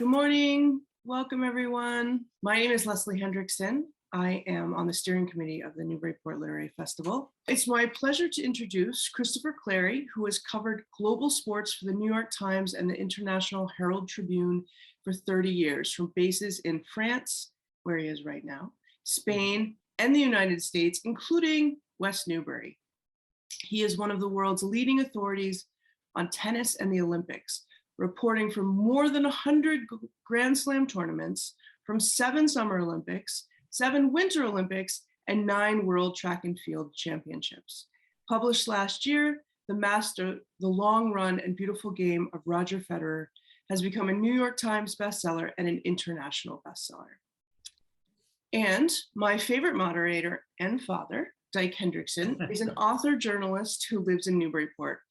morning. Welcome, everyone. My name is Leslie Hendrickson. I am on the steering committee of the Newburyport Literary Festival. It's my pleasure to introduce Christopher Clarey, who has covered global sports for the New York Times and the International Herald Tribune for 30 years, from bases in France, where he is right now, Spain, and the United States, including West Newbury. He is one of the world's leading authorities on tennis and the Olympics, reporting from more than 100 Grand Slam tournaments, from 7 Summer Olympics, 7 Winter Olympics, and 9 World Track and Field Championships. Published last year, The Master, The Long Run and Beautiful Game of Roger Federer has become a New York Times bestseller and an international bestseller. And my favorite moderator and father, Dyke Hendrickson, is an author-journalist who lives in Newburyport.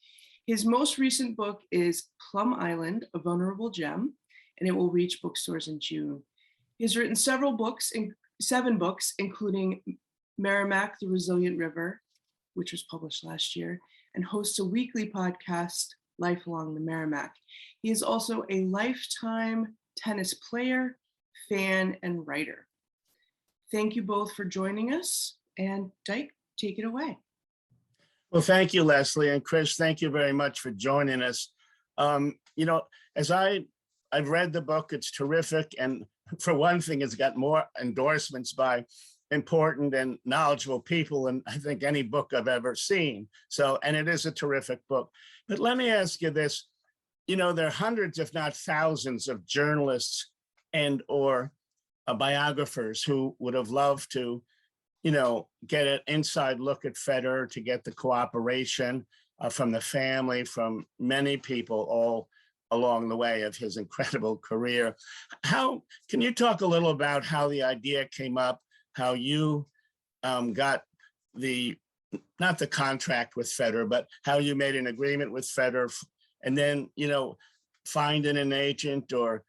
His most recent book is Plum Island, A Vulnerable Gem, and it will reach bookstores in June. He's written 7 books, including Merrimack, the Resilient River, which was published last year, and hosts a weekly podcast, Life Along the Merrimack. He is also a lifetime tennis player, fan, and writer. Thank you both for joining us, and Dyke, take it away. Well, thank you, Leslie, and Chris, thank you very much for joining us. As I've read the book, it's terrific. And for one thing, it's got more endorsements by important and knowledgeable people than I think any book I've ever seen. And it is a terrific book. But let me ask you this, there are hundreds, if not thousands, of journalists and or biographers who would have loved to get an inside look at Federer, to get the cooperation from the family, from many people all along the way of his incredible career. Can you talk a little about how the idea came up, how you got not the contract with Federer, but how you made an agreement with Federer, and then, finding an agent or,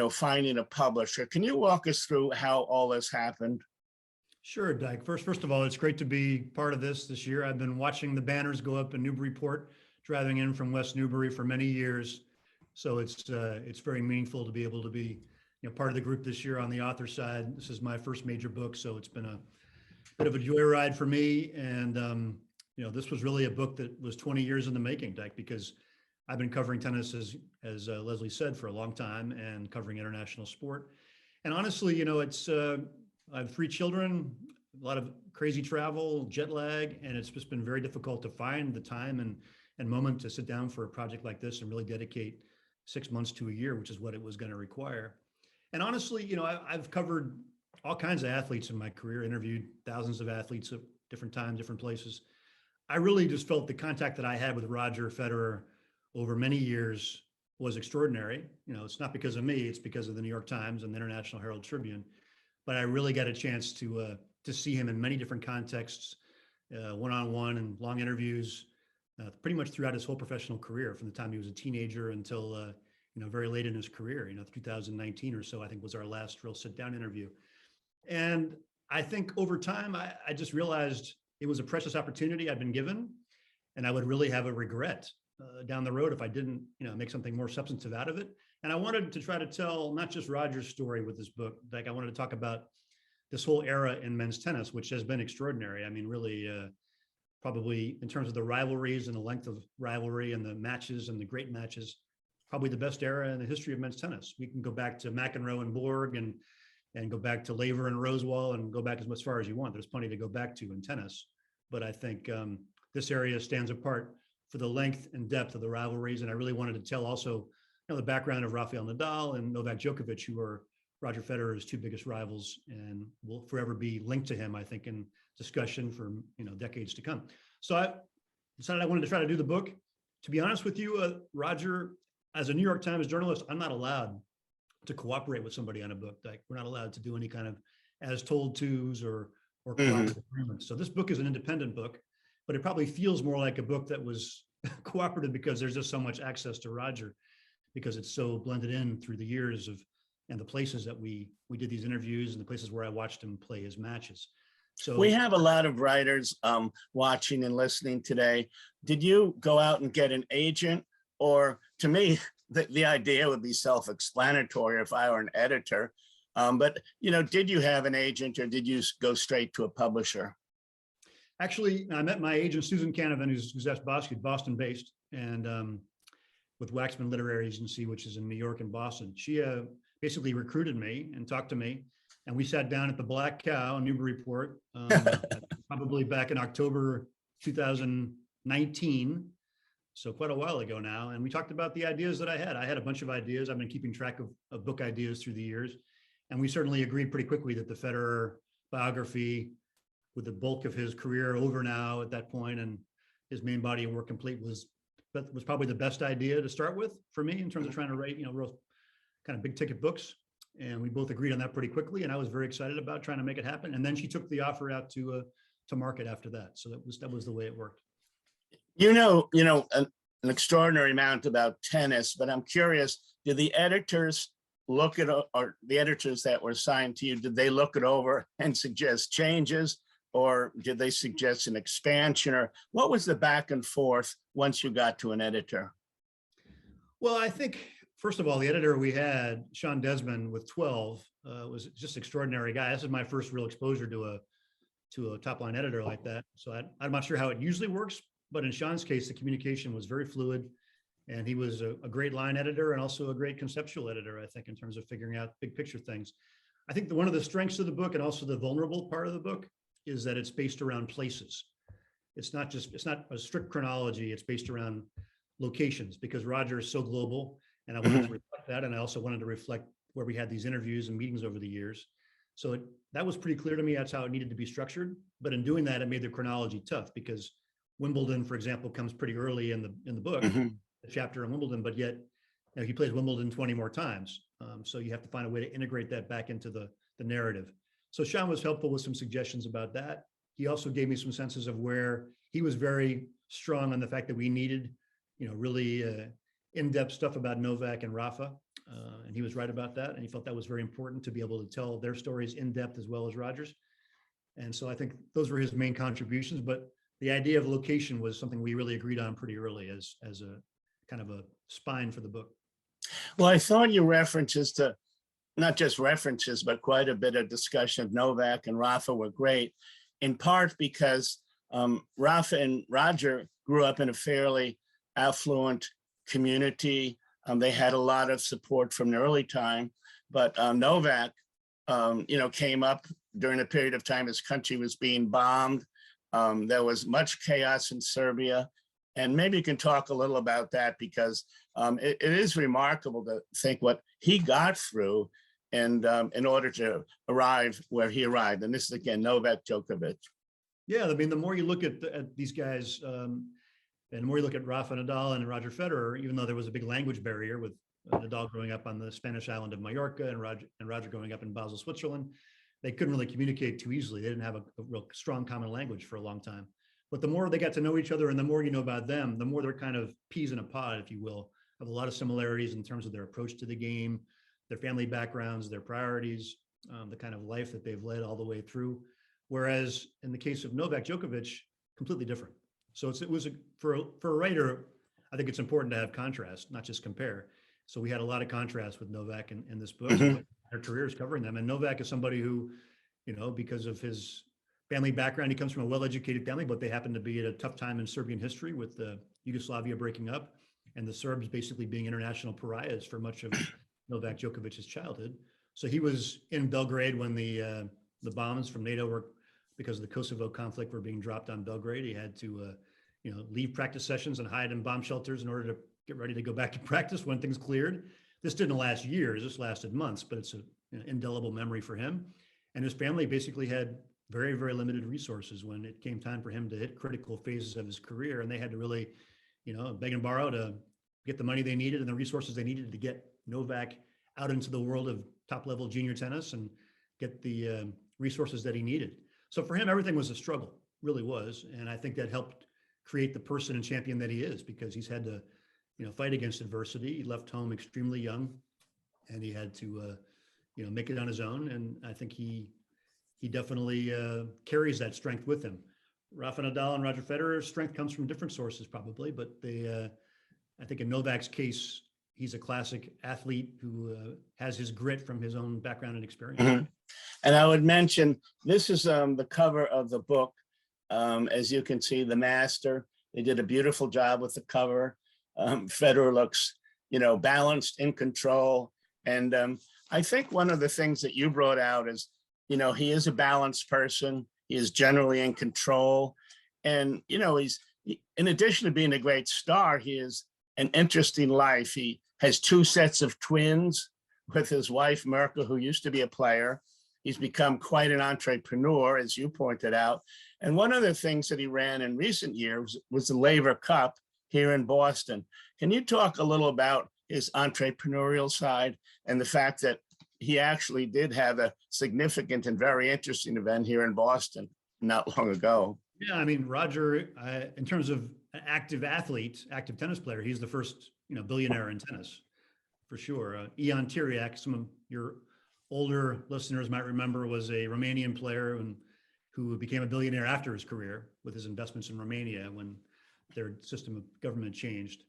finding a publisher? Can you walk us through how all this happened? Sure, Dyke. First of all, it's great to be part of this year. I've been watching the banners go up in Newburyport, driving in from West Newbury for many years. So it's very meaningful to be able to be part of the group this year on the author side. This is my first major book, so it's been a bit of a joyride for me. And this was really a book that was 20 years in the making, Dyke, because I've been covering tennis, as Leslie said, for a long time, and covering international sport. And honestly, I have 3 children, a lot of crazy travel, jet lag, and it's just been very difficult to find the time and moment to sit down for a project like this and really dedicate 6 months to a year, which is what it was going to require. And honestly, I've covered all kinds of athletes in my career, interviewed thousands of athletes at different times, different places. I really just felt the contact that I had with Roger Federer over many years was extraordinary. It's not because of me, it's because of the New York Times and the International Herald Tribune. But I really got a chance to see him in many different contexts, one-on-one and long interviews, pretty much throughout his whole professional career, from the time he was a teenager until very late in his career. 2019 or so, I think, was our last real sit-down interview. And I think over time, I just realized it was a precious opportunity I'd been given, and I would really have a regret down the road if I didn't, make something more substantive out of it. And I wanted to try to tell not just Roger's story with this book, like I wanted to talk about this whole era in men's tennis, which has been extraordinary. I mean, really, probably in terms of the rivalries and the length of rivalry and the matches and the great matches, probably the best era in the history of men's tennis. We can go back to McEnroe and Borg and go back to Laver and Rosewall and go back as far as you want. There's plenty to go back to in tennis. But I think this area stands apart for the length and depth of the rivalries. And I really wanted to tell also the background of Rafael Nadal and Novak Djokovic, who are Roger Federer's 2 biggest rivals and will forever be linked to him, I think, in discussion for decades to come. So I decided I wanted to try to do the book. To be honest with you, Roger, as a New York Times journalist, I'm not allowed to cooperate with somebody on a book. Like, we're not allowed to do any kind of as told tos or cooperative agreements. So this book is an independent book, but it probably feels more like a book that was cooperative because there's just so much access to Roger, because it's so blended in through the years and the places that we did these interviews and the places where I watched him play his matches. So we have a lot of writers watching and listening today. Did you go out and get an agent? Or to me, the idea would be self-explanatory if I were an editor. But, did you have an agent or did you go straight to a publisher? Actually, I met my agent, Susan Canavan, who's Boston-based, and with Waxman Literary Agency, which is in New York and Boston. She basically recruited me and talked to me, and we sat down at the Black Cow in Newburyport, probably back in October 2019, so quite a while ago now. And we talked about the ideas that I had. I had a bunch of ideas. I've been keeping track of book ideas through the years. And we certainly agreed pretty quickly that the Federer biography, with the bulk of his career over now at that point and his main body of work complete, was probably the best idea to start with for me in terms of trying to write, real kind of big ticket books. And we both agreed on that pretty quickly. And I was very excited about trying to make it happen. And then she took the offer out to market after that. So that was the way it worked. An extraordinary amount about tennis, but I'm curious, did the editors look at, or the editors that were assigned to you, did they look it over and suggest changes, or did they suggest an expansion, or what was the back and forth once you got to an editor? Well, I think, first of all, the editor we had, Sean Desmond with 12, was just an extraordinary guy. This is my first real exposure to a top line editor like that. So I'm not sure how it usually works, but in Sean's case, the communication was very fluid, and he was a great line editor and also a great conceptual editor, I think, in terms of figuring out big picture things. I think one of the strengths of the book, and also the vulnerable part of the book, is that it's based around places. It's not a strict chronology. It's based around locations, because Roger is so global, and I wanted to reflect that. And I also wanted to reflect where we had these interviews and meetings over the years. So that was pretty clear to me. That's how it needed to be structured. But in doing that, it made the chronology tough, because Wimbledon, for example, comes pretty early in the book, the chapter on Wimbledon, but yet he plays Wimbledon 20 more times. So you have to find a way to integrate that back into the narrative. So Sean was helpful with some suggestions about that. He also gave me some senses of where he was very strong on the fact that we needed, really in-depth stuff about Novak and Rafa. And he was right about that. And he felt that was very important to be able to tell their stories in depth as well as Roger's. And so I think those were his main contributions. But the idea of location was something we really agreed on pretty early as a kind of a spine for the book. Well, I thought your references to, not just references, but quite a bit of discussion of Novak and Rafa were great, in part because Rafa and Roger grew up in a fairly affluent community. They had a lot of support from the early time, but Novak, came up during a period of time his country was being bombed. There was much chaos in Serbia. And maybe you can talk a little about that, because it is remarkable to think what he got through and in order to arrive where he arrived. And this is, again, Novak Djokovic. Yeah, I mean, the more you look at these guys, and the more you look at Rafa Nadal and Roger Federer, even though there was a big language barrier with Nadal growing up on the Spanish island of Mallorca and Roger growing up in Basel, Switzerland, they couldn't really communicate too easily. They didn't have a real strong common language for a long time. But the more they got to know each other and the more you know about them, the more they're kind of peas in a pod, if you will, have a lot of similarities in terms of their approach to the game, their family backgrounds, their priorities, the kind of life that they've led all the way through. Whereas in the case of Novak Djokovic, completely different. So for a writer, I think it's important to have contrast, not just compare. So we had a lot of contrast with Novak in this book. Their careers covering them. And Novak is somebody who, because of his family background, he comes from a well-educated family, but they happen to be at a tough time in Serbian history with Yugoslavia breaking up and the Serbs basically being international pariahs for much of Novak Djokovic's childhood. So he was in Belgrade when the bombs from NATO were, because of the Kosovo conflict, were being dropped on Belgrade. He had to, leave practice sessions and hide in bomb shelters in order to get ready to go back to practice when things cleared. This didn't last years, this lasted months, but it's an indelible memory for him. And his family basically had very, very limited resources when it came time for him to hit critical phases of his career. And they had to really, beg and borrow to get the money they needed and the resources they needed to get Novak out into the world of top level junior tennis and get the resources that he needed. So for him, everything was a struggle, really was. And I think that helped create the person and champion that he is, because he's had to, fight against adversity. He left home extremely young and he had to, make it on his own. And I think he definitely carries that strength with him. Rafa Nadal and Roger Federer's strength comes from different sources probably, but they, I think in Novak's case, he's a classic athlete who has his grit from his own background and experience. Mhm. And I would mention, this is the cover of the book. As you can see, the master, they did a beautiful job with the cover. Federer looks, balanced, in control. And I think one of the things that you brought out is, he is a balanced person. He is generally in control. And, he's, in addition to being a great star, he is an interesting life. He has 2 sets of twins with his wife, Mirka, who used to be a player. He's become quite an entrepreneur, as you pointed out. And one of the things that he ran in recent years was the Laver Cup here in Boston. Can you talk a little about his entrepreneurial side and the fact that he actually did have a significant and very interesting event here in Boston not long ago? Yeah, I mean, Roger, in terms of an active athlete, active tennis player, he's the first, billionaire in tennis, for sure. Ion Tiriac, some of your older listeners might remember, was a Romanian player who became a billionaire after his career with his investments in Romania when their system of government changed.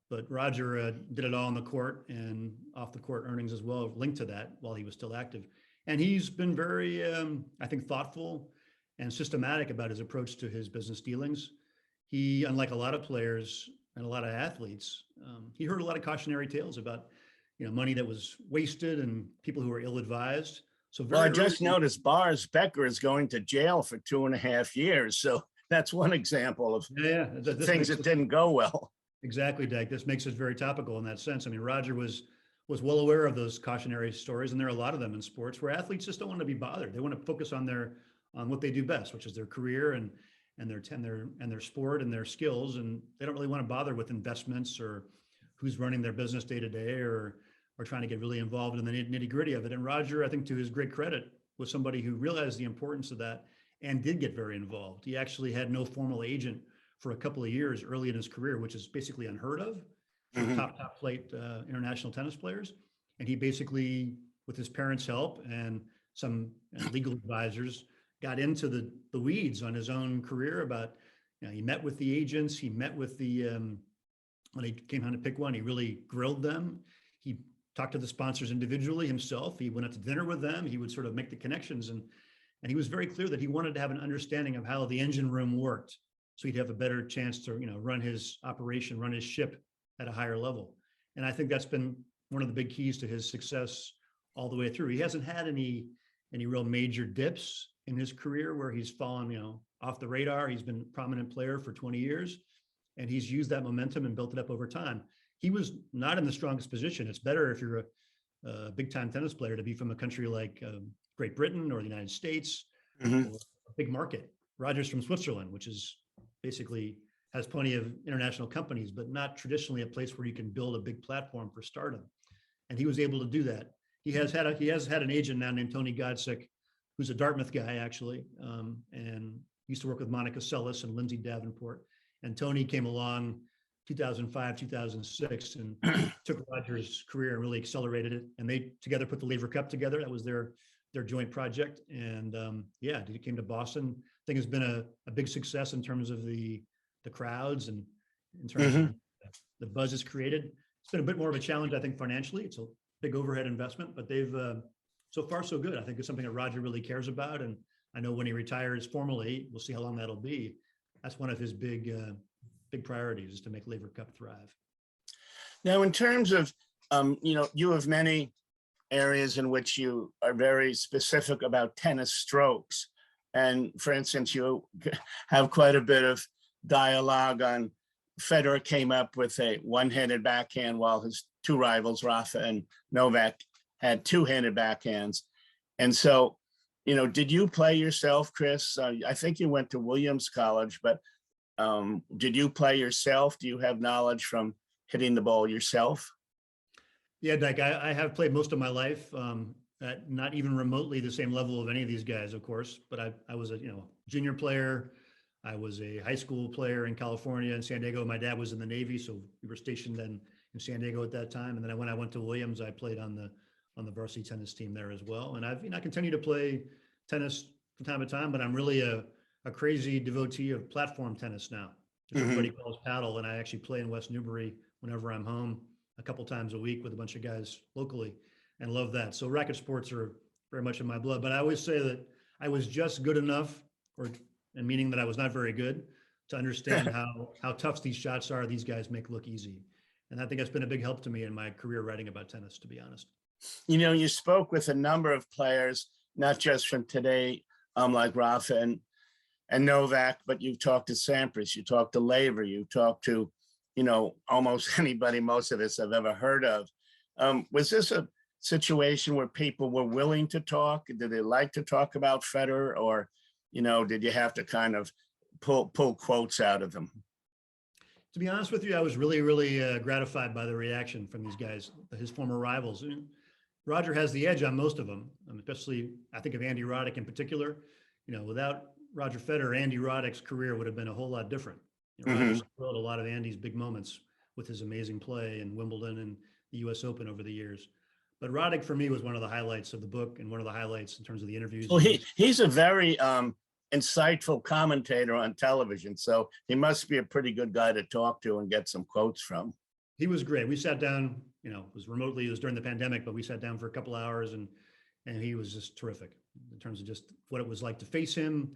But Roger did it all on the court and off the court earnings as well, linked to that while he was still active. And he's been very, I think, thoughtful and systematic about his approach to his business dealings. He, unlike a lot of players and a lot of athletes, he heard a lot of cautionary tales about, money that was wasted and people who were ill-advised. So Well, I just noticed Boris Becker is going to jail for 2.5 years. So that's one example of things that didn't go well. Exactly, Dyke. This makes it very topical in that sense. I mean, Roger was well aware of those cautionary stories, and there are a lot of them in sports where athletes just don't want to be bothered. They want to focus on what they do best, which is their career and their sport and their skills, and they don't really want to bother with investments or who's running their business day to day or trying to get really involved in the nitty gritty of it. And Roger, I think, to his great credit, was somebody who realized the importance of that and did get very involved. He actually had no formal agent for a couple of years early in his career, which is basically unheard of for top flight international tennis players. And he basically, with his parents' help and some legal advisors, got into the weeds on his own career about, he met with the agents, he met with when he came on to pick one, he really grilled them. He talked to the sponsors individually himself. He went out to dinner with them. He would sort of make the connections. And he was very clear that he wanted to have an understanding of how the engine room worked, so he'd have a better chance to, run his operation, run his ship at a higher level. And I think that's been one of the big keys to his success all the way through. He hasn't had any real major dips in his career where he's fallen, off the radar. He's been a prominent player for 20 years, and he's used that momentum and built it up over time. He was not in the strongest position. It's better if you're a big-time tennis player to be from a country like Great Britain or the United States, or a big market. Roger's from Switzerland, which is basically has plenty of international companies, but not traditionally a place where you can build a big platform for stardom. And he was able to do that. He has had an agent now named Tony Godsick, who's a Dartmouth guy actually, and used to work with Monica Seles and Lindsay Davenport. And Tony came along 2005, 2006, and took Roger's career and really accelerated it. And they together put the Laver Cup together. That was their joint project. And it came to Boston. I think it's been a big success in terms of the crowds and in terms of the buzz it's created. It's been a bit more of a challenge, I think, financially. It's a big overhead investment, but they've so far so good. I think it's something that Roger really cares about. And I know when he retires formally, we'll see how long that'll be. That's one of his big priorities, is to make Laver Cup thrive. Now, in terms of, you have many areas in which you are very specific about tennis strokes. And for instance, you have quite a bit of dialogue on Federer came up with a one-handed backhand while his 2 rivals, Rafa and Novak, had 2-handed backhands. And so, did you play yourself, Chris? I think you went to Williams College, but did you play yourself? Do you have knowledge from hitting the ball yourself? Yeah, Dyke, I have played most of my life, at not even remotely the same level of any of these guys, of course, but I was a junior player. I was a high school player in California and San Diego. My dad was in the Navy, so we were stationed then in San Diego at that time. And then when I went to Williams, I played on the varsity tennis team there as well. And I continue to play tennis from time to time, but I'm really a crazy devotee of platform tennis now, which everybody calls paddle. And I actually play in West Newbury whenever I'm home. a couple times a week with a bunch of guys locally and love that. So racket sports are very much in my blood, but I always say that I was just good enough, and meaning that I was not very good, to understand how tough these shots are these guys make look easy. And I think that's been a big help to me in my career writing about tennis, to be honest. You know, you spoke with a number of players, not just from today, like Rafa and Novak, but you've talked to Sampras, you talked to Laver, you talked to, you know, almost anybody most of us have ever heard of. Was this a situation where people were willing to talk? Did they like to talk about Federer, or, you know, did you have to kind of pull quotes out of them? To be honest with you, I was really gratified by the reaction from these guys, his former rivals. Roger has the edge on most of them, especially I think of Andy Roddick in particular. You know, without Roger Federer, Andy Roddick's career would have been a whole lot different. You know, Roger spoiled a lot of Andy's big moments with his amazing play in Wimbledon and the U.S. Open over the years. But Roddick, for me, was one of the highlights of the book and one of the highlights in terms of the interviews. Well, he's a very insightful commentator on television, so he must be a pretty good guy to talk to and get some quotes from. He was great. We sat down, you know, it was during the pandemic, but we sat down for a couple of hours, and he was just terrific in terms of just what it was like to face him,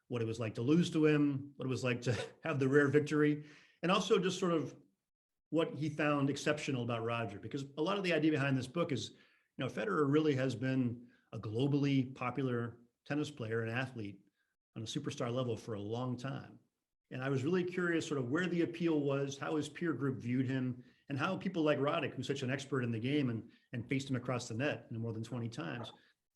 what it was like to lose to him, what it was like to have the rare victory, and also just sort of what he found exceptional about Roger. Because a lot of the idea behind this book is, you know, Federer really has been a globally popular tennis player and athlete on a superstar level for a long time. And I was really curious sort of where the appeal was, how his peer group viewed him, and how people like Roddick, who's such an expert in the game and faced him across the net, you know, more than 20 times,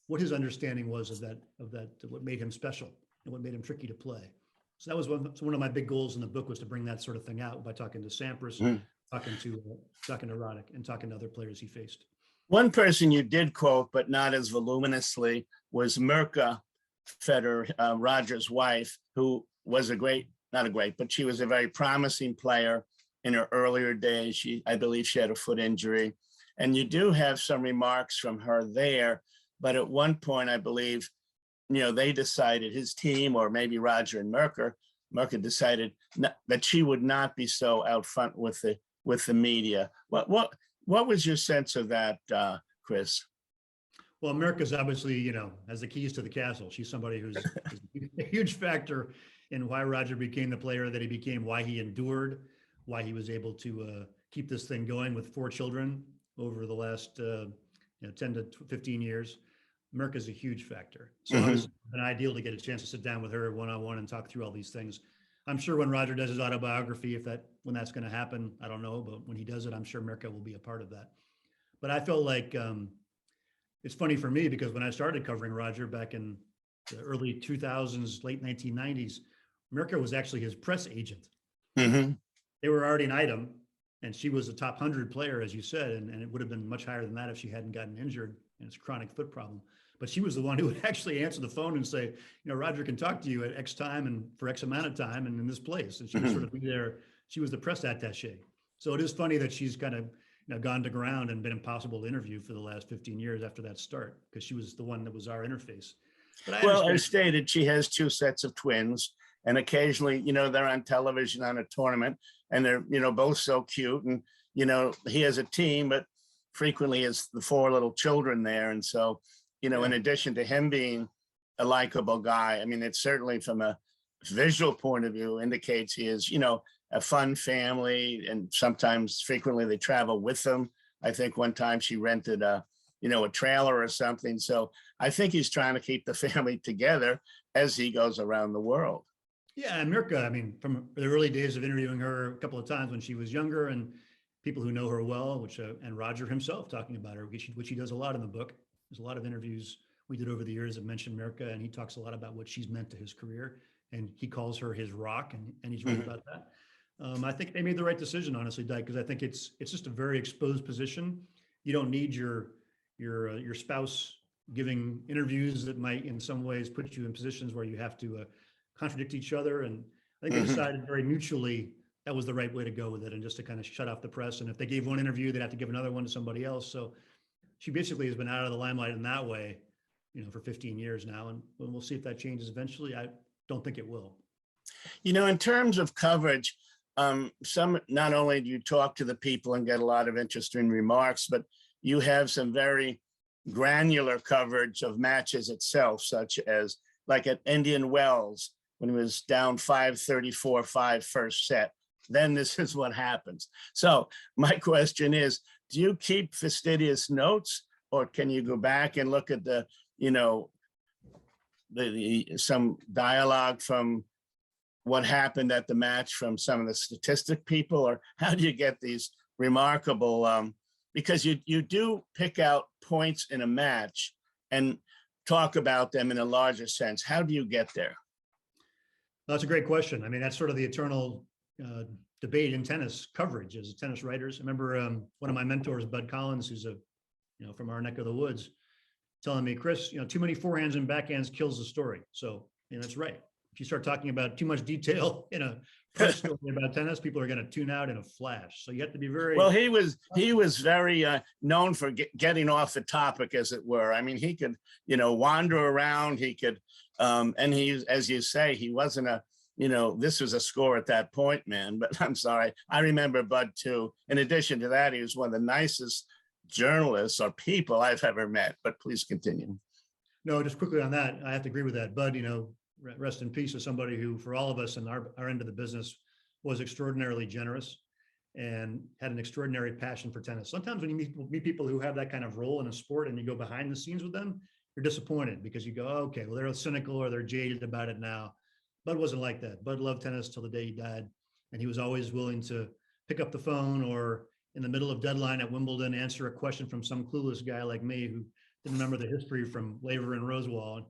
what his understanding was of that, what made him special and what made him tricky to play. So that was one of my big goals in the book, was to bring that sort of thing out by talking to Sampras, talking to Roddick, and talking to other players he faced. One person you did quote, but not as voluminously, was Mirka Federer, Roger's wife, who was but she was a very promising player in her earlier days. I believe she had a foot injury. And you do have some remarks from her there, but at one point, I believe, you know, they decided, his team, or maybe Roger and Mirka decided that she would not be so out front with the media. What was your sense of that, Chris? Well, Mirka's obviously, you know, has the keys to the castle. She's somebody who's a huge factor in why Roger became the player that he became, why he endured, why he was able to keep this thing going with 4 children over the last 10 to 15 years. Mirka's a huge factor. So it's been ideal to get a chance to sit down with her one-on-one and talk through all these things. I'm sure when Roger does his autobiography, when that's going to happen, I don't know, but when he does it, I'm sure Mirka will be a part of that. But I felt like it's funny for me, because when I started covering Roger back in the early 2000s, late 1990s, Mirka was actually his press agent. They were already an item, and she was a top 100 player, as you said, and it would have been much higher than that if she hadn't gotten injured and it's a chronic foot problem. But she was the one who would actually answer the phone and say, you know, Roger can talk to you at X time and for X amount of time and in this place. And she would sort of be there. She was the press attaché. So it is funny that she's kind of, you know, gone to ground and been impossible to interview for the last 15 years after that start, because she was the one that was our interface. But well, as stated, she has 2 sets of twins, and occasionally, you know, they're on television on a tournament, and they're, you know, both so cute. And, you know, he has a team, but frequently has the 4 little children there. And so, you know, in addition to him being a likable guy, I mean, it's certainly from a visual point of view indicates he is, you know, a fun family, and sometimes frequently they travel with them. I think one time she rented a trailer or something. So I think he's trying to keep the family together as he goes around the world. Yeah, and Mirka, I mean, from the early days of interviewing her a couple of times when she was younger, and people who know her well, and Roger himself talking about her, which he does a lot in the book. There's a lot of interviews we did over the years that mentioned Mirka, and he talks a lot about what she's meant to his career, and he calls her his rock, and he's right about that. I think they made the right decision, honestly, Dyke, because I think it's just a very exposed position. You don't need your spouse giving interviews that might in some ways put you in positions where you have to contradict each other. And I think they decided very mutually that was the right way to go with it, and just to kind of shut off the press. And if they gave one interview, they'd have to give another one to somebody else. So she basically has been out of the limelight in that way, you know, for 15 years now. And we'll see if that changes eventually. I don't think it will. You know, in terms of coverage, not only do you talk to the people and get a lot of interesting remarks, but you have some very granular coverage of matches itself, such as like at Indian Wells, when he was down 5-34, 5 first set. Then this is what happens. So my question is, do you keep fastidious notes, or can you go back and look at the, some dialogue from what happened at the match from some of the statistic people, or how do you get these remarkable, because you do pick out points in a match and talk about them in a larger sense. How do you get there? That's a great question. I mean, that's sort of the eternal debate in tennis coverage as tennis writers. I remember one of my mentors, Bud Collins, who's from our neck of the woods, telling me, Chris, too many forehands and backhands kills the story. So, that's right. If you start talking about too much detail in a press story about tennis, people are going to tune out in a flash. So you have to be very well. He was very known for getting off the topic, as it were. I mean, he could wander around. He could, and he, as you say, he wasn't a this was a score at that point, man. But I'm sorry, I remember Bud too. In addition to that, he was one of the nicest journalists or people I've ever met. But please continue. No, just quickly on that, I have to agree with that. Bud, rest in peace, is somebody who, for all of us in our end of the business, was extraordinarily generous and had an extraordinary passion for tennis. Sometimes when you meet people who have that kind of role in a sport and you go behind the scenes with them, you're disappointed because you go, okay, well, they're cynical or they're jaded about it now. Bud wasn't like that. Bud loved tennis till the day he died. And he was always willing to pick up the phone or in the middle of deadline at Wimbledon, answer a question from some clueless guy like me who didn't remember the history from Laver and Rosewall.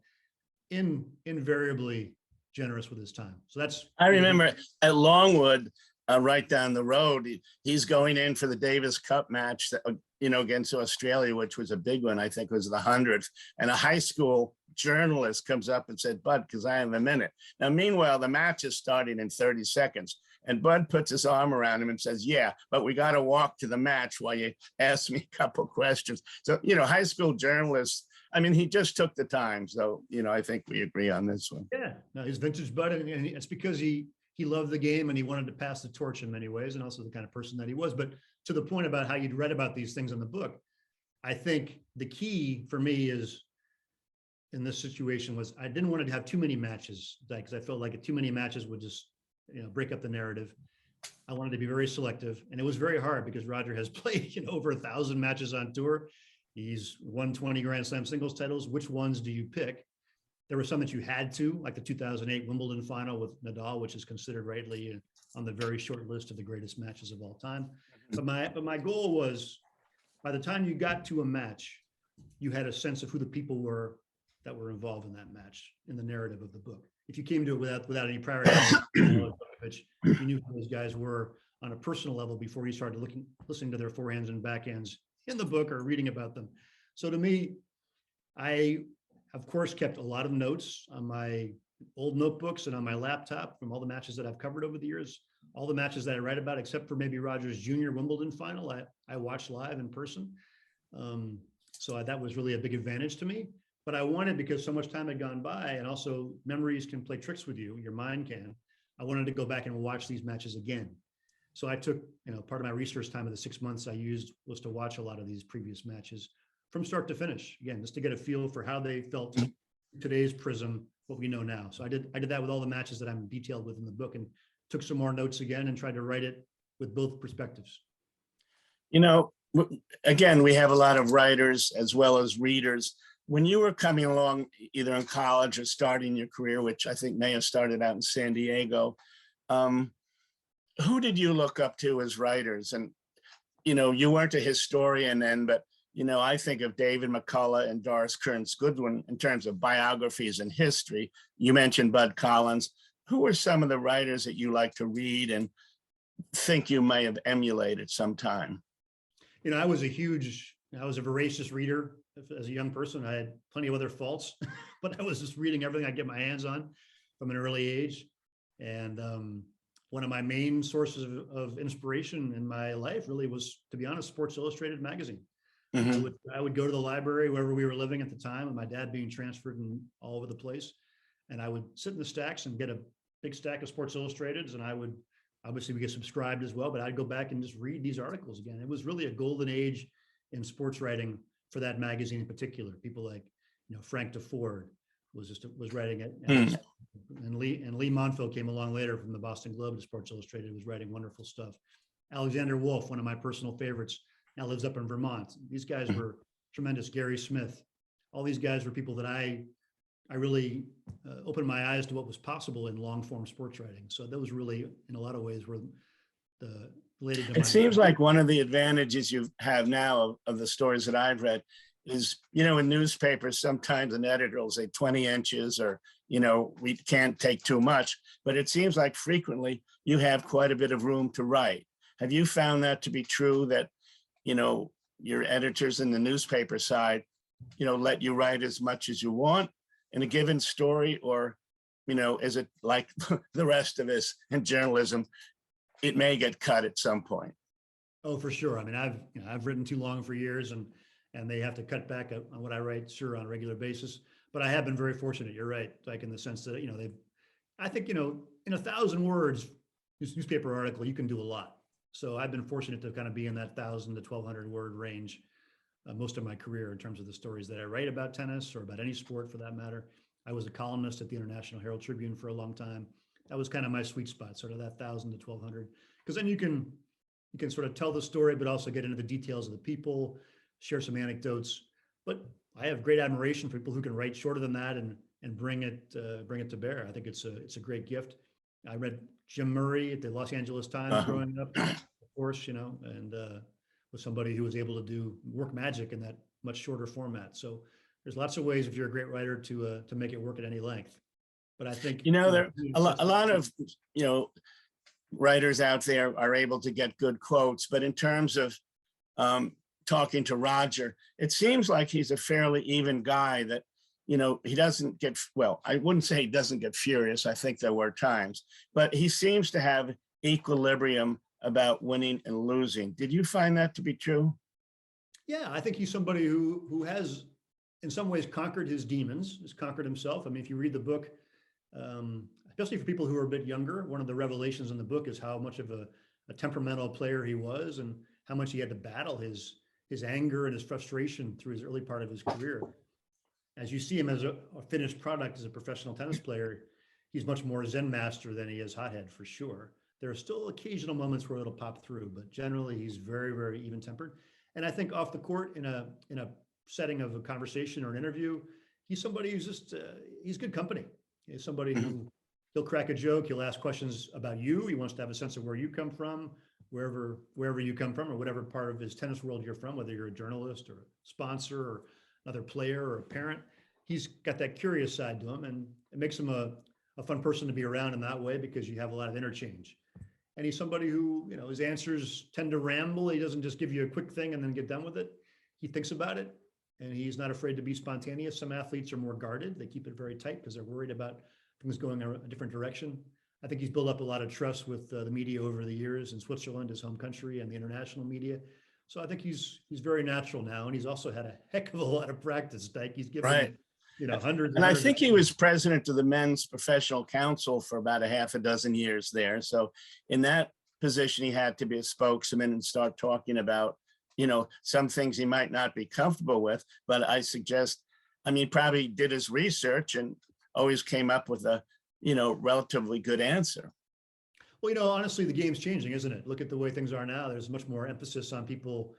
Invariably generous with his time. So I remember at Longwood, right down the road, he's going in for the Davis Cup match that, against Australia, which was a big one. I think it was the 100th. And a high school journalist comes up and said, Bud, because I have a minute. Now, meanwhile, the match is starting in 30 seconds. And Bud puts his arm around him and says, yeah, but we got to walk to the match while you ask me a couple questions. So, high school journalists, I mean, he just took the time. So, I think we agree on this one. Yeah, no, he's vintage Bud. And it's because he loved the game and he wanted to pass the torch in many ways, and also the kind of person that he was. But to the point about how you'd read about these things in the book, I think the key for me is in this situation was I didn't want to have too many matches, because I felt like too many matches would just break up the narrative. I wanted to be very selective, and it was very hard because Roger has played over 1,000 matches on tour. He's won 20 Grand Slam singles titles. Which ones do you pick? There were some that you had to, like the 2008 Wimbledon final with Nadal, which is considered rightly on the very short list of the greatest matches of all time. But my goal was, by the time you got to a match, you had a sense of who the people were that were involved in that match, in the narrative of the book. If you came to it without any prior knowledge, you knew who those guys were on a personal level before you started listening to their forehands and backhands in the book or reading about them. So to me, I, of course, kept a lot of notes on my old notebooks and on my laptop from all the matches that I've covered over the years. All the matches that I write about, except for maybe Roger's junior Wimbledon final, I watched live in person. So that was really a big advantage to me. But I wanted, because so much time had gone by, and also memories can play tricks with you, your mind can, I wanted to go back and watch these matches again. So I took, part of my research time of the 6 months I used was to watch a lot of these previous matches from start to finish, again, just to get a feel for how they felt today's prism, what we know now. So I did that with all the matches that I'm detailed with in the book, and took some more notes again and tried to write it with both perspectives. Again, we have a lot of writers as well as readers. When you were coming along, either in college or starting your career, which I think may have started out in San Diego, who did you look up to as writers? And, you weren't a historian then, but, I think of David McCullough and Doris Kearns Goodwin in terms of biographies and history. You mentioned Bud Collins. Who are some of the writers that you like to read and think you may have emulated sometime? I was a voracious reader as a young person. I had plenty of other faults, but I was just reading everything I get my hands on from an early age. And one of my main sources of inspiration in my life really was, to be honest, Sports Illustrated magazine. Mm-hmm. I would go to the library wherever we were living at the time, and my dad being transferred and all over the place. And I would sit in the stacks and get a big stack of Sports Illustrateds, and I would Obviously, we get subscribed as well, but I'd go back and just read these articles again. It was really a golden age in sports writing for that magazine in particular. People like, Frank DeFord was writing it, and Lee Montville came along later from the Boston Globe to Sports Illustrated, was writing wonderful stuff. Alexander Wolf, one of my personal favorites, now lives up in Vermont. These guys were tremendous. Gary Smith, all these guys were people that I really opened my eyes to what was possible in long form sports writing. So those really, in a lot of ways, were the related to It seems like one of the advantages you have now of the stories that I've read is, in newspapers, sometimes an editor will say 20 inches or, we can't take too much, but it seems like frequently you have quite a bit of room to write. Have you found that to be true, that, your editors in the newspaper side, let you write as much as you want in a given story, or, is it like the rest of us in journalism, it may get cut at some point? Oh, for sure. I mean, I've written too long for years, and they have to cut back on what I write, sure, on a regular basis. But I have been very fortunate. You're right, like in the sense that I think in 1,000 words, this newspaper article, you can do a lot. So I've been fortunate to kind of be in that 1,000 to 1,200 word range most of my career in terms of the stories that I write about tennis or about any sport for that matter. I was a columnist at the International Herald Tribune for a long time. That was kind of my sweet spot, sort of that 1,000 to 1,200, because then you can sort of tell the story, but also get into the details of the people, share some anecdotes. But I have great admiration for people who can write shorter than that and bring it to bear. I think it's a great gift. I read Jim Murray at the Los Angeles Times growing up, of course, and was somebody who was able to do work magic in that much shorter format. So there's lots of ways, if you're a great writer, to make it work at any length. But I think there a lot of writers out there are able to get good quotes, but in terms of talking to Roger, it seems like he's a fairly even guy, that he doesn't get, well, I wouldn't say he doesn't get furious. I think there were times, but he seems to have equilibrium about winning and losing. Did you find that to be true? Yeah, I think he's somebody who has, in some ways, conquered his demons, has conquered himself. I mean, if you read the book, especially for people who are a bit younger, one of the revelations in the book is how much of a temperamental player he was, and how much he had to battle his anger and his frustration through his early part of his career. As you see him as a finished product as a professional tennis player, he's much more Zen master than he is hothead, for sure. There are still occasional moments where it'll pop through, but generally he's very, very even tempered. And I think off the court, in a setting of a conversation or an interview, he's somebody who's just he's good company. He's somebody who, he'll crack a joke, he'll ask questions about you. He wants to have a sense of where you come from, wherever you come from, or whatever part of his tennis world you're from, whether you're a journalist or a sponsor or another player or a parent. He's got that curious side to him, and it makes him a fun person to be around in that way, because you have a lot of interchange. And he's somebody who, his answers tend to ramble. He doesn't just give you a quick thing and then get done with it. He thinks about it, and he's not afraid to be spontaneous. Some athletes are more guarded. They keep it very tight because they're worried about things going a different direction. I think he's built up a lot of trust with the media over the years in Switzerland, his home country, and the international media. So I think he's very natural now, and he's also had a heck of a lot of practice, Dyke. He's given hundreds. And I think he was president of the Men's Professional Council for about a half a dozen years there. So in that position, he had to be a spokesman and start talking about, some things he might not be comfortable with. But I suggest, probably did his research and always came up with a, relatively good answer. Well, honestly, the game's changing, isn't it? Look at the way things are now. There's much more emphasis on people,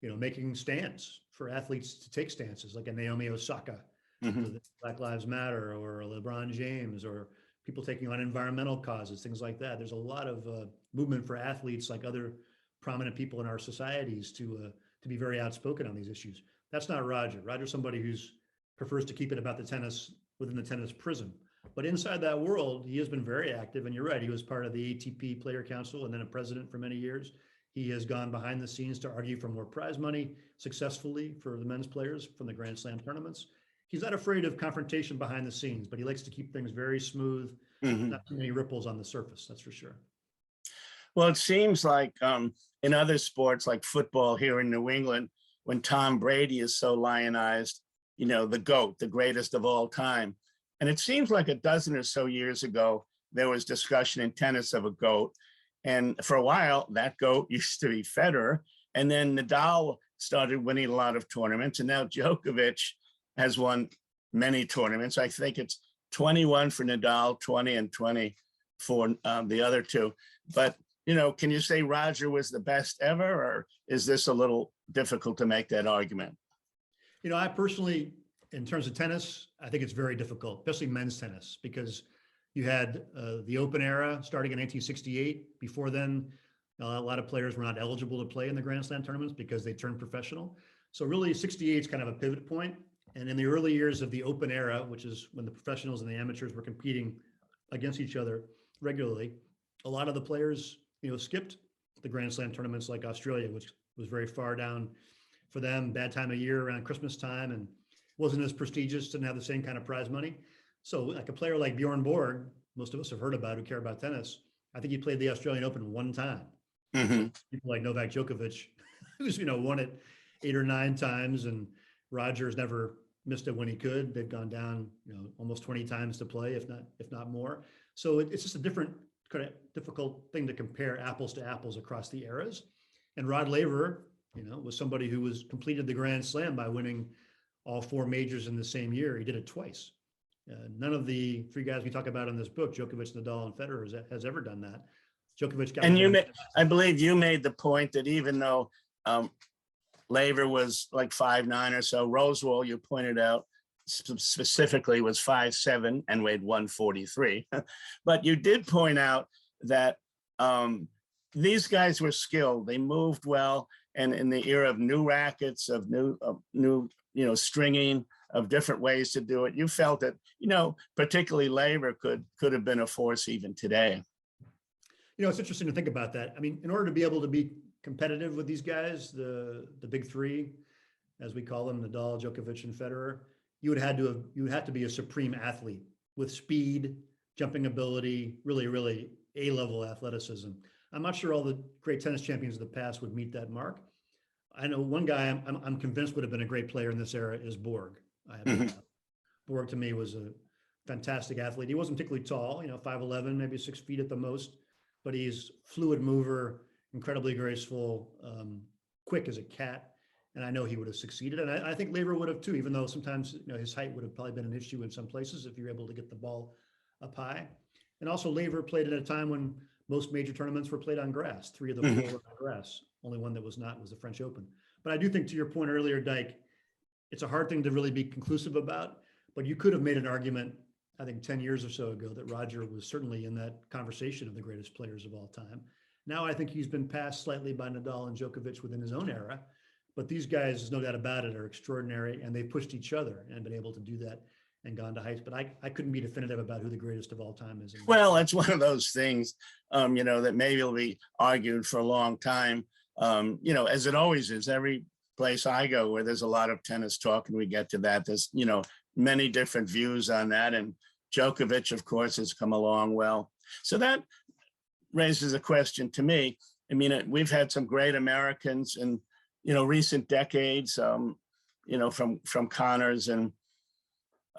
making stands, for athletes to take stances, like a Naomi Osaka, Black Lives Matter, or LeBron James, or people taking on environmental causes, things like that. There's a lot of movement for athletes, like other prominent people in our societies, to be very outspoken on these issues. That's not Roger. Roger's somebody who's prefers to keep it about the tennis within the tennis prism. But inside that world, he has been very active. And you're right, he was part of the ATP Player Council and then a president for many years. He has gone behind the scenes to argue for more prize money successfully for the men's players from the Grand Slam tournaments. He's not afraid of confrontation behind the scenes, but he likes to keep things very smooth, not too many ripples on the surface, that's for sure. Well, it seems like in other sports like football here in New England, when Tom Brady is so lionized, the GOAT, the greatest of all time. And it seems like a dozen or so years ago, there was discussion in tennis of a GOAT. And for a while, that GOAT used to be Federer. And then Nadal started winning a lot of tournaments. And now Djokovic has won many tournaments. I think it's 21 for Nadal, 20 and 20 for the other two. But, can you say Roger was the best ever, or is this a little difficult to make that argument? I personally, in terms of tennis, I think it's very difficult, especially men's tennis, because you had the Open era starting in 1968. Before then, a lot of players were not eligible to play in the Grand Slam tournaments because they turned professional. So really 68 is kind of a pivot point. And in the early years of the Open era, which is when the professionals and the amateurs were competing against each other regularly, a lot of the players, skipped the Grand Slam tournaments like Australia, which was very far down for them, bad time of year around Christmas time, and wasn't as prestigious, didn't have the same kind of prize money. So like a player like Bjorn Borg, most of us have heard about who care about tennis, I think he played the Australian Open one time. Mm-hmm. People like Novak Djokovic, who's, won it 8 or 9 times, and Roger's never missed it when he could. They've gone down, almost 20 times to play, if not more. So it's just a different kind of difficult thing to compare apples to apples across the eras. And Rod Laver, was somebody who completed the Grand Slam by winning all 4 majors in the same year. He did it twice. None of the 3 guys we talk about in this book, Djokovic, Nadal, and Federer, has ever done that. Djokovic got. And I believe you made the point that even though Laver was like 5'9" or so, Rosewall, you pointed out specifically, was 5'7" and weighed 143. But you did point out that these guys were skilled. They moved well, and in the era of new rackets, of new stringing, of different ways to do it, you felt that particularly Laver could have been a force even today. It's interesting to think about that. I mean, in order to be able to be competitive with these guys, the big 3, as we call them, Nadal, Djokovic, and Federer, you would have to be a supreme athlete with speed, jumping ability, really A-level athleticism. I'm not sure all the great tennis champions of the past would meet that mark. I know one guy I'm convinced would have been a great player in this era is Borg. Borg to me was a fantastic athlete. He wasn't particularly tall, 5'11", maybe 6 feet at the most, but he's fluid mover, incredibly graceful, quick as a cat. And I know he would have succeeded. And I think Laver would have too, even though sometimes his height would have probably been an issue in some places if you're able to get the ball up high. And also Laver played at a time when most major tournaments were played on grass. 3 of the 4 were on grass. Only one that was not was the French Open. But I do think, to your point earlier, Dyke, it's a hard thing to really be conclusive about, but you could have made an argument, I think 10 years or so ago, that Roger was certainly in that conversation of the greatest players of all time. Now I think he's been passed slightly by Nadal and Djokovic within his own era, but these guys, there's no doubt about it, are extraordinary, and they've pushed each other and been able to do that and gone to heights. But I couldn't be definitive about who the greatest of all time is. Well, it's one of those things, that maybe will be argued for a long time, as it always is. Every place I go where there's a lot of tennis talk, and we get to that, there's, many different views on that. And Djokovic, of course, has come along well. So that raises a question to me. I mean, we've had some great Americans in, recent decades, from Connors and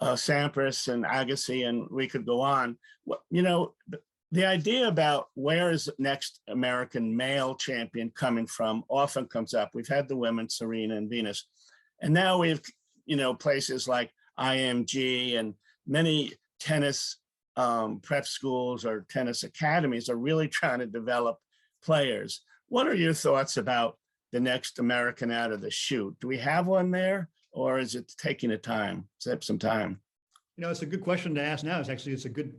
Sampras and Agassi, and we could go on. The idea about where is the next American male champion coming from often comes up. We've had the women, Serena and Venus, and now we have, places like IMG and many tennis prep schools or tennis academies are really trying to develop players. What are your thoughts about the next American out of the chute? Do we have one there, or is it taking some time? It's a good question to ask now. It's a good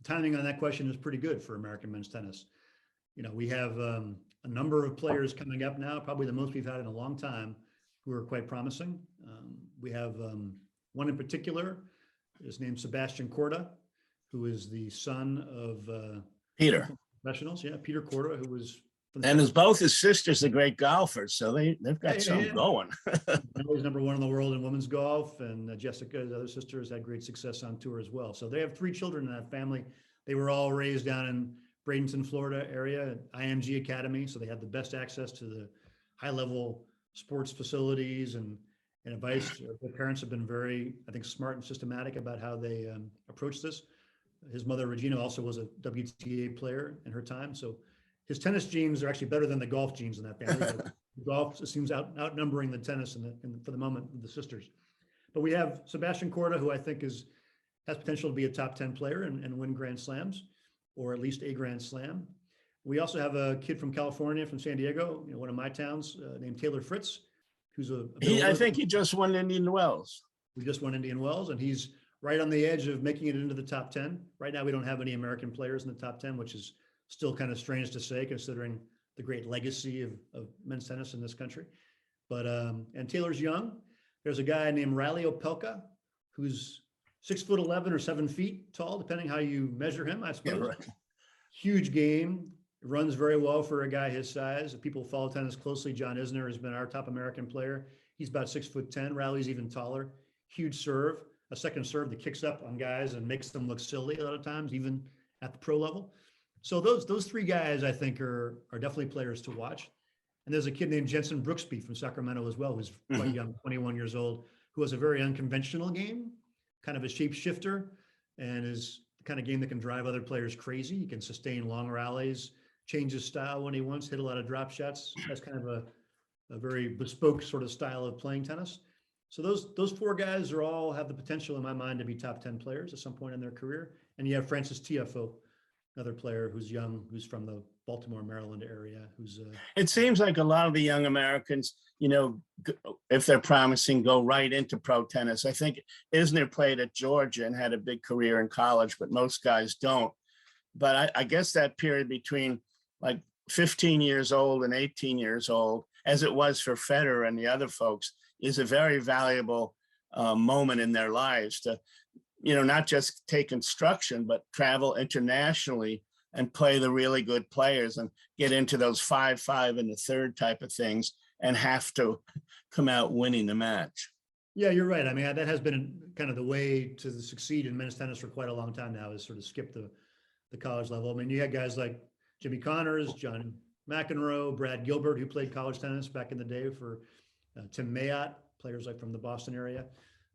timing on that question is pretty good for American men's tennis. We have a number of players coming up now, probably the most we've had in a long time, who are quite promising. We have one in particular, is named Sebastian Korda, who is the son of Peter. Professionals. Yeah, Peter Korda, who was. And both his sisters are great golfers, so they've got something going. He's number 1 in the world in women's golf, and Jessica, his other sister, has had great success on tour as well. So they have 3 children in that family. They were all raised down in Bradenton, Florida area at IMG Academy, so they had the best access to the high-level sports facilities and advice. Their parents have been very, I think, smart and systematic about how they approach this. His mother, Regina, also was a WTA player in her time, so his tennis genes are actually better than the golf genes in that family. The golf seems outnumbering the tennis for the moment with the sisters. But we have Sebastian Korda, who I think has potential to be a top 10 player and win Grand Slams, or at least a Grand Slam. We also have a kid from California, from San Diego, one of my towns, named Taylor Fritz, who's I think he just won Indian Wells. We just won Indian Wells, and he's right on the edge of making it into the top 10. Right now, we don't have any American players in the top 10, which is still kind of strange to say, considering the great legacy of men's tennis in this country. But and Taylor's young. There's a guy named Riley Opelka, who's 6'11" or 7 feet tall, depending how you measure him, I suppose. Yeah, right. Huge game, runs very well for a guy his size. If people follow tennis closely, John Isner has been our top American player. He's about 6'10". Riley's even taller. Huge serve, a second serve that kicks up on guys and makes them look silly a lot of times, even at the pro level. So those three guys, I think, are definitely players to watch. And there's a kid named Jensen Brooksby from Sacramento as well, who's quite young, 21 years old, who has a very unconventional game, kind of a shapeshifter, and is the kind of game that can drive other players crazy. He can sustain long rallies, change his style when he wants, hit a lot of drop shots. That's kind of a very bespoke sort of style of playing tennis. So those four guys all have the potential, in my mind, to be top 10 players at some point in their career. And you have Francis Tiafoe, another player who's young, who's from the Baltimore, Maryland area, who's It seems like a lot of the young Americans, if they're promising, go right into pro tennis. I think Isner played at Georgia and had a big career in college, but most guys don't. But I guess that period between like 15 years old and 18 years old, as it was for Federer and the other folks, is a very valuable moment in their lives to, not just take instruction, but travel internationally and play the really good players and get into those 5-5 in the third type of things and have to come out winning the match. Yeah, you're right. I mean, that has been kind of the way to succeed in men's tennis for quite a long time now, is sort of skip the college level. I mean, you had guys like Jimmy Connors, John McEnroe, Brad Gilbert, who played college tennis back in the day for Tim Mayotte, players like from the Boston area,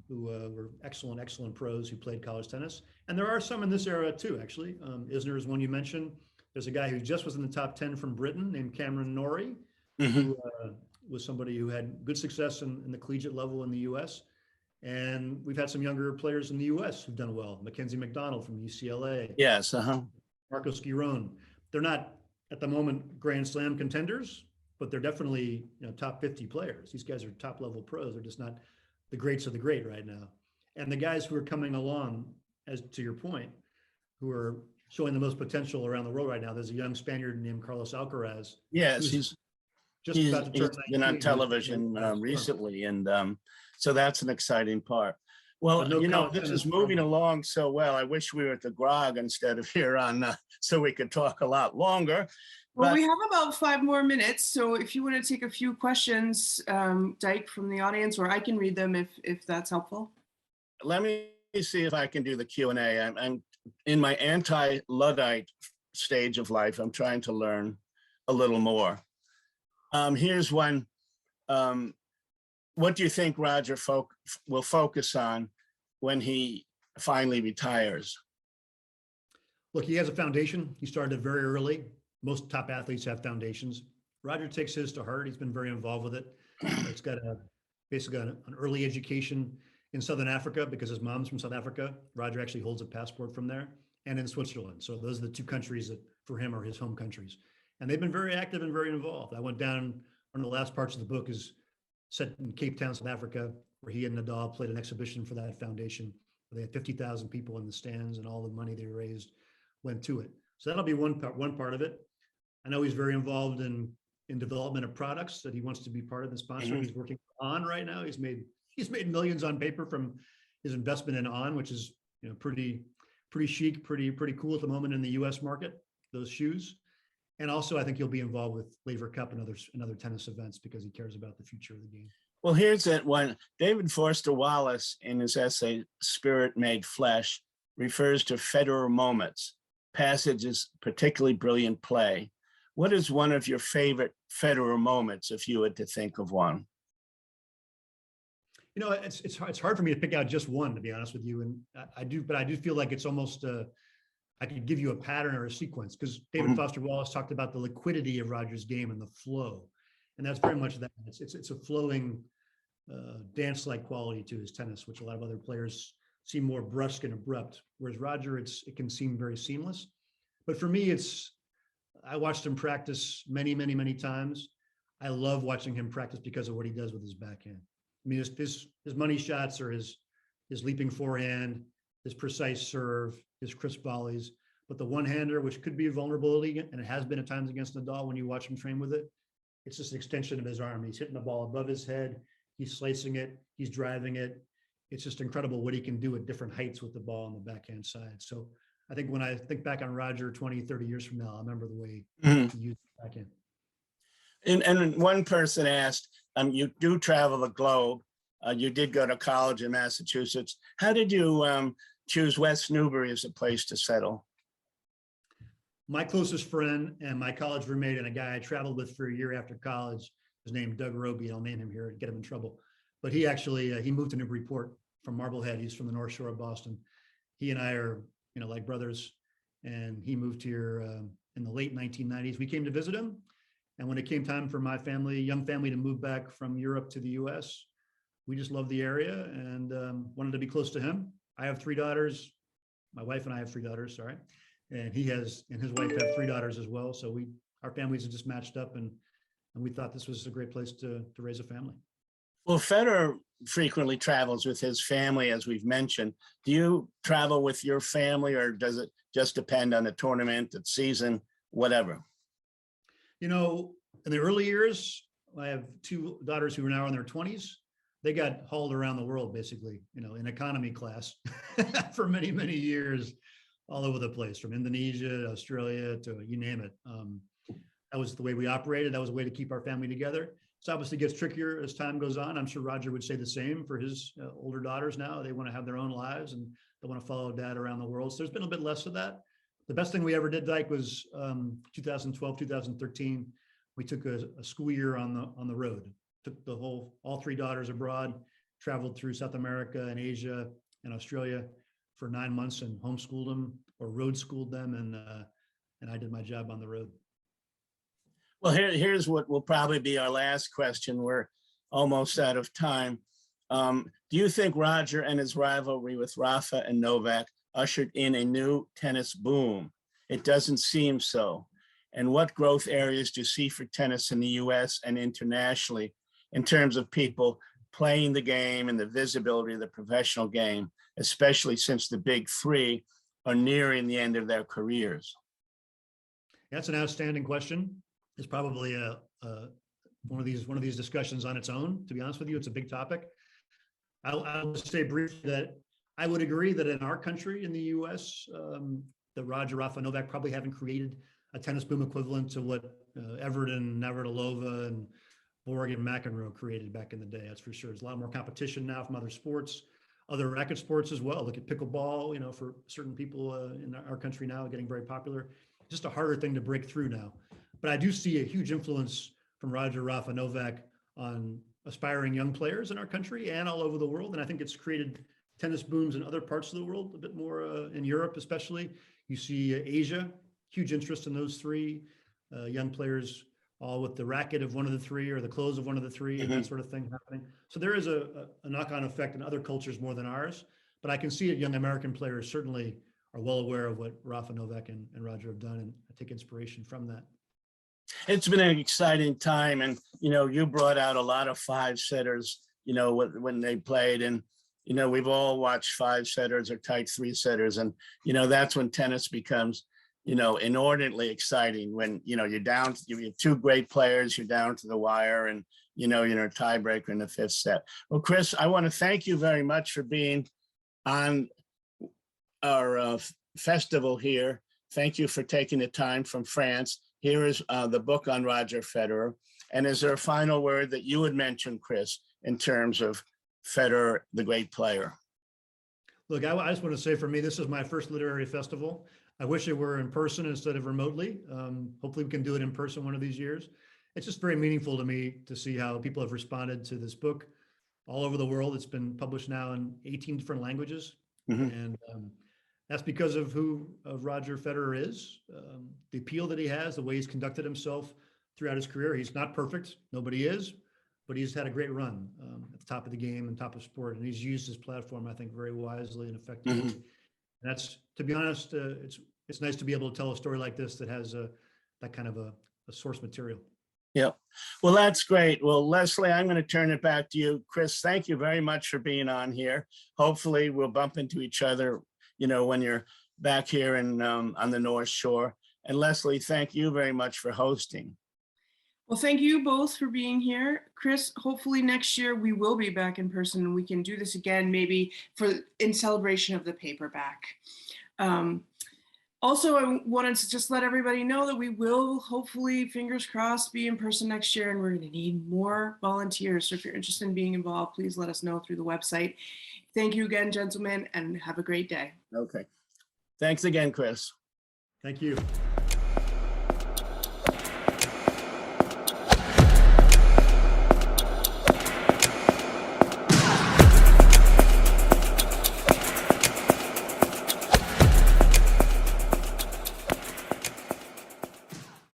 who were excellent pros who played college tennis. And there are some in this era too, actually. Isner is one you mentioned. There's a guy who just was in the top 10 from Britain named Cameron Norrie, who was somebody who had good success in the collegiate level in the US. And we've had some younger players in the US who've done well. Mackenzie McDonald from UCLA. Yes, Marcos Giron. They're not at the moment Grand Slam contenders, but they're definitely top 50 players. These guys are top level pros. They're just not the greats of the great right now. And the guys who are coming along, as to your point, who are showing the most potential around the world right now, there's a young Spaniard named Carlos Alcaraz. yes, he's about to turn been on 19. television recently, and so that's an exciting part. Well, this is moving along so well. I wish we were at the Grog instead of here on, so we could talk a lot longer. Well, we have about 5 more minutes, so if you want to take a few questions, Dyke, from the audience, or I can read them if that's helpful. Let me see if I can do the Q&A. I'm in my anti-Luddite stage of life. I'm trying to learn a little more. Here's one. What do you think Roger will focus on when he finally retires? Look, he has a foundation. He started very early. Most top athletes have foundations. Roger takes his to heart. He's been very involved with it. It's got basically an early education in Southern Africa because his mom's from South Africa. Roger actually holds a passport from there, and in Switzerland. So those are the 2 countries that for him are his home countries. And they've been very active and very involved. I went down, one of the last parts of the book is set in Cape Town, South Africa, where he and Nadal played an exhibition for that foundation. They had 50,000 people in the stands, and all the money they raised went to it. So that'll be one part of it. I know he's very involved in development of products that he wants to be part of and sponsor. He's working on right now. He's made millions on paper from his investment in On, which is pretty chic, pretty cool at the moment in the U.S. market, those shoes. And also, I think he'll be involved with Laver Cup and other tennis events because he cares about the future of the game. Well, here's that one. David Forster Wallace, in his essay, Spirit Made Flesh, refers to Federer moments, passages, particularly brilliant play. What is one of your favorite Federer moments, if you had to think of one? It's hard for me to pick out just one, to be honest with you. And I do feel like it's almost I could give you a pattern or a sequence, because David Foster Wallace talked about the liquidity of Roger's game and the flow. And that's very much that. It's a flowing dance-like quality to his tennis, which a lot of other players seem more brusque and abrupt. Whereas Roger, it can seem very seamless. But for me, I watched him practice many, many, many times. I love watching him practice because of what he does with his backhand. I mean, his money shots are his leaping forehand, his precise serve, his crisp volleys. But the one-hander, which could be a vulnerability, and it has been at times against Nadal when you watch him train with it, it's just an extension of his arm. He's hitting the ball above his head. He's slicing it. He's driving it. It's just incredible what he can do at different heights with the ball on the backhand side. So I think when I think back on Roger 20, 30 years from now, I remember the way he used the backhand. And one person asked, you do travel the globe. You did go to college in Massachusetts. How did you choose West Newbury as a place to settle? My closest friend and my college roommate, and a guy I traveled with for a year after college, was named Doug Roby. I'll name him here and get him in trouble. But he actually, he moved to Newburyport from Marblehead. He's from the North Shore of Boston. He and I are, like brothers. And he moved here in the late 1990s. We came to visit him. And when it came time for my family, young family, to move back from Europe to the US, we just loved the area and wanted to be close to him. I have 3 daughters. My wife and I have 3 daughters, sorry. And he has, and his wife have 3 daughters as well. So our families have just matched up, and we thought this was a great place to raise a family. Well, Federer frequently travels with his family, as we've mentioned. Do you travel with your family, or does it just depend on the tournament, the season, whatever? In the early years, I have 2 daughters who are now in their 20s. They got hauled around the world, basically, in economy class for many, many years, all over the place, from Indonesia, Australia, to you name it. That was the way we operated. That was a way to keep our family together. It obviously gets trickier as time goes on. I'm sure Roger would say the same for his older daughters now. They want to have their own lives and they want to follow dad around the world. So there's been a bit less of that. The best thing we ever did, Dyke, was 2012, 2013. We took a school year on the road. Took all 3 daughters abroad, traveled through South America and Asia and Australia for 9 months and homeschooled them or road schooled them. And I did my job on the road. Well, here's what will probably be our last question. We're almost out of time. Do you think Roger and his rivalry with Rafa and Novak ushered in a new tennis boom? It doesn't seem so. And what growth areas do you see for tennis in the US and internationally in terms of people playing the game and the visibility of the professional game, especially since the big 3 are nearing the end of their careers? That's an outstanding question. It's probably one of these discussions on its own. To be honest with you, it's a big topic. I'll say briefly that I would agree that in our country, in the US, that Roger, Rafa, Novak probably haven't created a tennis boom equivalent to what Everton, Navratilova, and Borg and McEnroe created back in the day. That's for sure. There's a lot more competition now from other sports, other racket sports as well. Look at pickleball, for certain people in our country now, getting very popular. Just a harder thing to break through now. But I do see a huge influence from Roger, Rafa, Novak on aspiring young players in our country and all over the world. And I think it's created tennis booms in other parts of the world, a bit more in Europe, especially. You see Asia, huge interest in those 3 young players, all with the racket of one of the 3 or the clothes of one of the 3 and that sort of thing happening. So there is a knock-on effect in other cultures more than ours. But I can see it. Young American players certainly are well aware of what Rafa, Novak, and Roger have done, and I take inspiration from that. It's been an exciting time. And, you brought out a lot of 5-setters, when they played. And, we've all watched 5-setters or tight 3-setters. And, that's when tennis becomes, inordinately exciting, when, you're down, you have 2 great players, you're down to the wire, and, you're in a tiebreaker in the 5th set. Well, Chris, I want to thank you very much for being on our festival here. Thank you for taking the time from France. Here is the book on Roger Federer. And is there a final word that you would mention, Chris, in terms of Federer, the great player? Look, I just want to say, for me, this is my first literary festival. I wish it were in person instead of remotely. Hopefully we can do it in person one of these years. It's just very meaningful to me to see how people have responded to this book all over the world. It's been published now in 18 different languages. And That's because of who Roger Federer is, the appeal that he has, the way he's conducted himself throughout his career. He's not perfect. Nobody is, but he's had a great run at the top of the game and top of sport. And he's used his platform, I think, very wisely and effectively. Mhm. And that's, to be honest, it's nice to be able to tell a story like this that has that kind of a source material. Yeah. Well, that's great. Well, Leslie, I'm going to turn it back to you. Chris, thank you very much for being on here. Hopefully we'll bump into each other, when you're back here in on the North Shore. And Leslie, thank you very much for hosting. Well, thank you both for being here. Chris, hopefully next year we will be back in person and we can do this again, maybe in celebration of the paperback. Also, I wanted to just let everybody know that we will hopefully, fingers crossed, be in person next year, and we're going to need more volunteers. So if you're interested in being involved, please let us know through the website. Thank you again, gentlemen, and have a great day. Okay. Thanks again, Chris. Thank you.